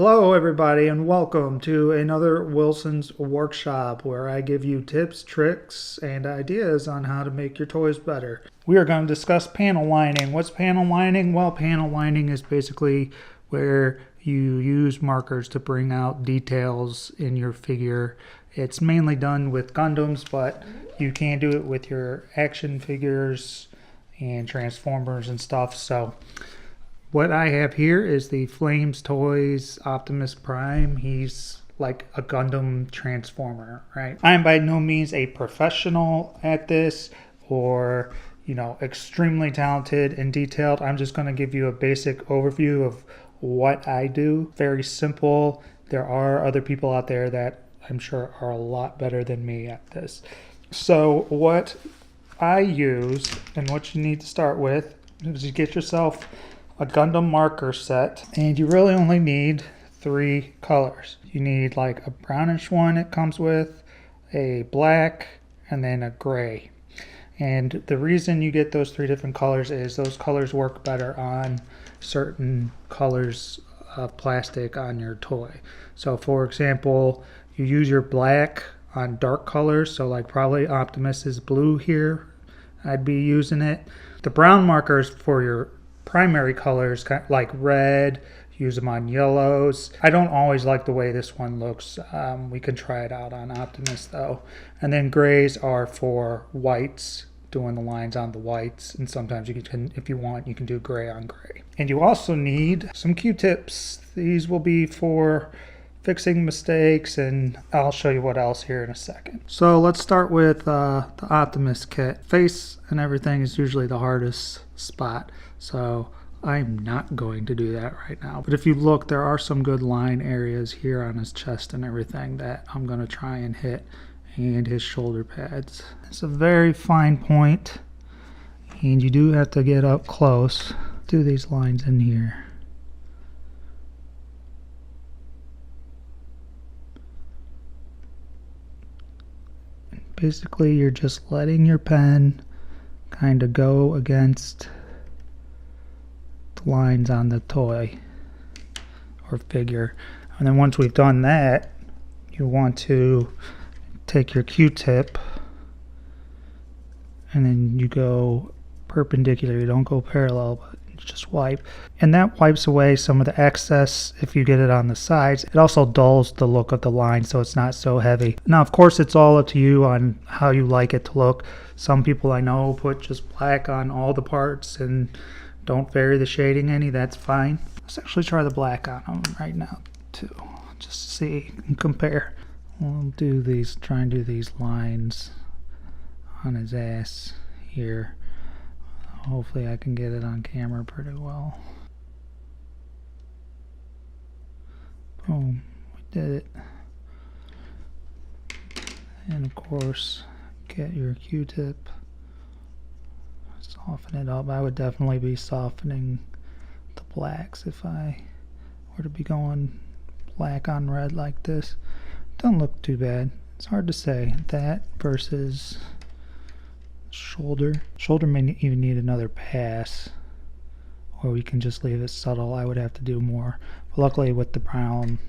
Hello everybody and welcome to another Wilson's Workshop where I give you tips, tricks, and ideas on how to make your toys better. We are going to discuss panel lining. What's panel lining? Well, panel lining is basically where you use markers to bring out details in your figure. It's mainly done with Gundams, but you can do it with your action figures and Transformers and stuff. So what I have here is the Flames Toys Optimus Prime. He's like a Gundam Transformer, right? I'm by no means a professional at this or, extremely talented and detailed. I'm just going to give you a basic overview of what I do. Very simple. There are other people out there that I'm sure are a lot better than me at this. So what I use and what you need to start with is you get yourself a Gundam marker set, and you really only need 3 colors. You need like a brownish one it comes with, a black, and then a gray. And the reason you get those 3 different colors is those colors work better on certain colors of plastic on your toy. So for example, you use your black on dark colors, so like probably Optimus is blue here, I'd be using it. The brown markers for your primary colors, like red, use them on yellows. I don't always like the way this one looks. We can try it out on Optimus though. And then grays are for whites, doing the lines on the whites, and sometimes you can, if you want, you can do gray on gray. And you also need some Q-tips. These will be for fixing mistakes, and I'll show you what else here in a second. So let's start with the Optimus kit. Face and everything is usually the hardest spot, so I'm not going to do that right now. But if you look, there are some good line areas here on his chest and everything that I'm going to try and hit, and his shoulder pads. It's a very fine point, and you do have to get up close. Do these lines in here. Basically, you're just letting your pen kind of go against the lines on the toy or figure. And then once we've done that, you want to take your Q-tip and then you go perpendicular. You don't go parallel, but just wipe, and that wipes away some of the excess if you get it on the sides. It also dulls the look of the line so it's not so heavy. Now of course it's all up to you on how you like it to look. Some people I know put just black on all the parts and don't vary the shading any. That's fine. Let's actually try the black on them right now too, just to see and compare. We'll do these, try and do these lines on his ass here. Hopefully I can get it on camera pretty well. Boom, we did it. And of course, get your Q-tip, soften it up. I would definitely be softening the blacks if I were to be going black on red like this. Doesn't look too bad. It's hard to say. That versus shoulder may even need another pass, or we can just leave it subtle. I would have to do more, but luckily with the brown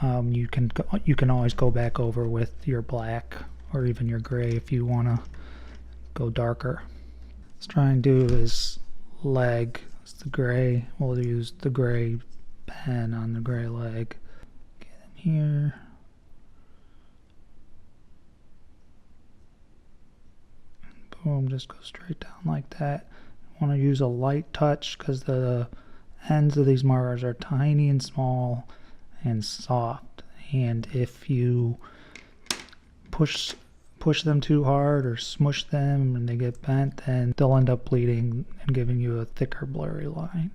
you can always go back over with your black or even your gray if you want to go darker. Let's try and do his leg. It's the gray. We'll use the gray pen on the gray leg. Get in here. Boom, just go straight down like that. I want to use a light touch because the ends of these markers are tiny and small and soft, and if you push them too hard or smush them and they get bent, then they'll end up bleeding and giving you a thicker blurry line.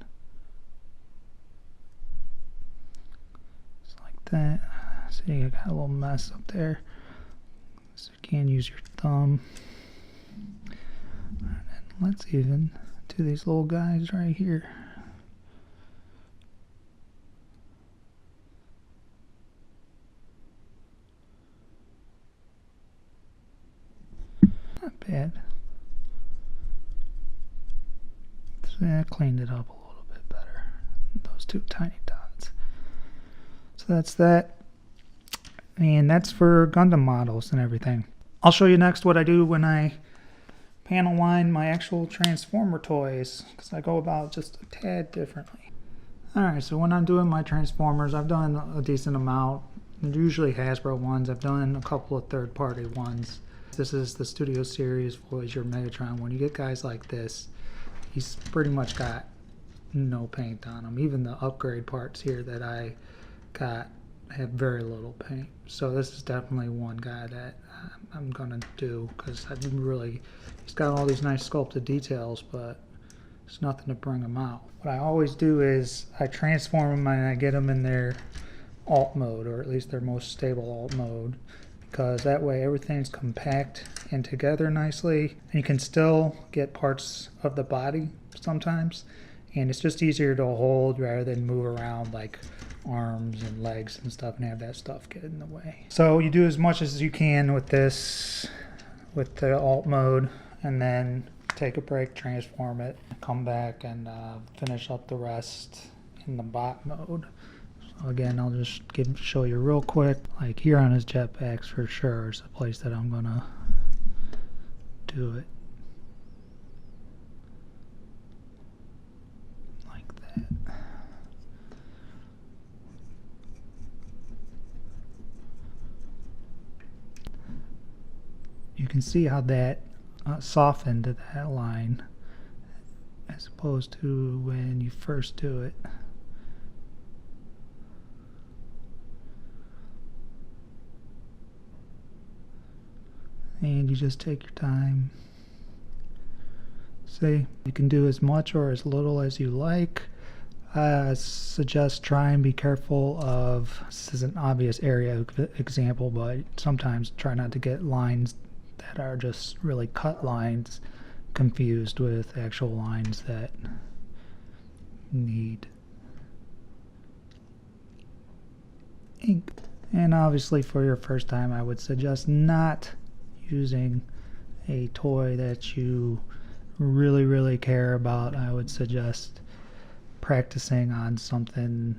Just like that. See, I got a little mess up there, so you can use your thumb. And let's even do these little guys right here. Not bad. So I cleaned it up a little bit better. Those 2 tiny dots. So that's that. And that's for Gundam models and everything. I'll show you next what I do when I panel line my actual Transformer toys, because I go about just a tad differently. Alright, so when I'm doing my Transformers, I've done a decent amount. Usually Hasbro ones. I've done a couple of third-party ones. This is the Studio Series Voyager Megatron. When you get guys like this, he's pretty much got no paint on him. Even the upgrade parts here that I got have very little paint. So this is definitely one guy that I'm gonna do, because I didn't really, he's got all these nice sculpted details, but there's nothing to bring him out. What I always do is I transform them and I get them in their alt mode, or at least their most stable alt mode, because that way everything's compact and together nicely, and you can still get parts of the body sometimes, and it's just easier to hold rather than move around like arms and legs and stuff and have that stuff get in the way. So you do as much as you can with this, with the alt mode, and then take a break, transform it, come back and finish up the rest in the bot mode. So again, I'll just show you real quick. Like here on his jetpacks for sure is the place that I'm gonna do it. Like that. You can see how that softened that line as opposed to when you first do it. And you just take your time. See, you can do as much or as little as you like. I suggest try and be careful of, this is an obvious area example, but sometimes try not to get lines that are just really cut lines confused with actual lines that need ink. And obviously for your first time, I would suggest not using a toy that you really care about. I would suggest practicing on something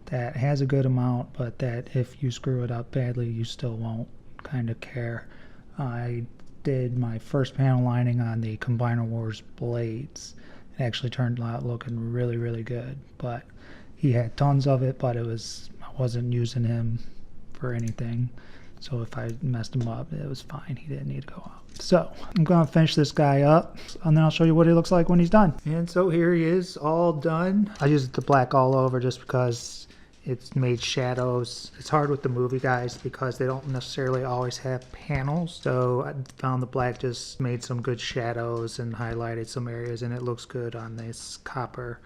that has a good amount, but that if you screw it up badly, you still won't kind of care. I did my first panel lining on the Combiner Wars blades. It actually turned out looking really good, but he had tons of it, but I wasn't using him for anything. So if I messed him up, it was fine. He didn't need to go out. So I'm going to finish this guy up, and then I'll show you what he looks like when he's done. And so here he is, all done. I used the black all over just because it's made shadows. It's hard with the movie guys because they don't necessarily always have panels. So I found the black just made some good shadows and highlighted some areas, and it looks good on this copper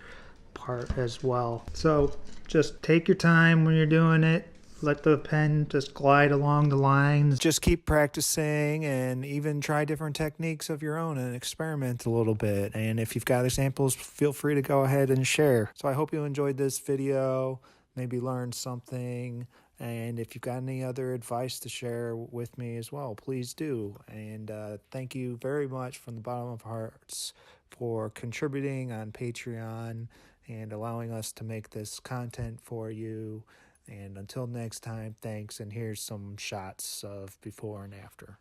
part as well. So just take your time when you're doing it. Let the pen just glide along the lines. Just keep practicing and even try different techniques of your own and experiment a little bit. And if you've got examples, feel free to go ahead and share. So I hope you enjoyed this video, maybe learned something. And if you've got any other advice to share with me as well, please do. And thank you very much from the bottom of our hearts for contributing on Patreon and allowing us to make this content for you. And until next time, thanks, and here's some shots of before and after.